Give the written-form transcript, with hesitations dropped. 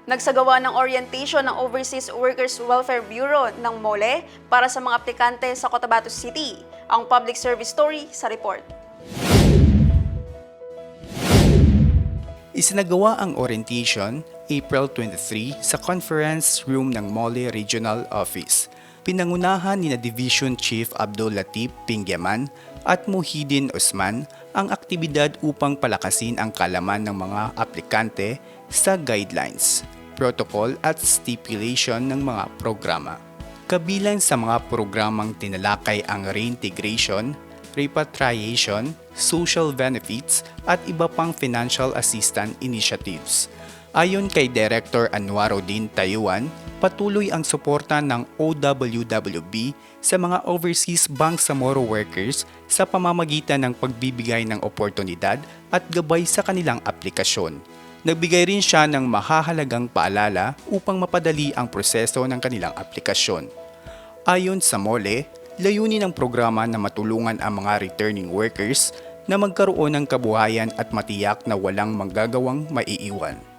Nagsagawa ng orientation ng Overseas Workers Welfare Bureau ng MOLE para sa mga aplikante sa Cotabato City. Ang public service story sa report. Isinagawa ang orientation April 23 sa conference room ng MOLE Regional Office. Pinangunahan ni Division Chief Abdul Latif Pingyaman at Muhyiddin Usman ang aktibidad upang palakasin ang kaalaman ng mga aplikante sa guidelines, protocol at stipulation ng mga programa. Kabilang sa mga programang tinalakay ang reintegration, repatriation, social benefits at iba pang financial assistance initiatives. Ayon kay Director Anwaruddin Tayuan, patuloy ang suporta ng OWWB sa mga overseas Bangsamoro workers sa pamamagitan ng pagbibigay ng oportunidad at gabay sa kanilang aplikasyon. Nagbigay rin siya ng mahahalagang paalala upang mapadali ang proseso ng kanilang aplikasyon. Ayon sa MOLE, layunin ng programa na matulungan ang mga returning workers na magkaroon ng kabuhayan at matiyak na walang manggagawang maiiwan.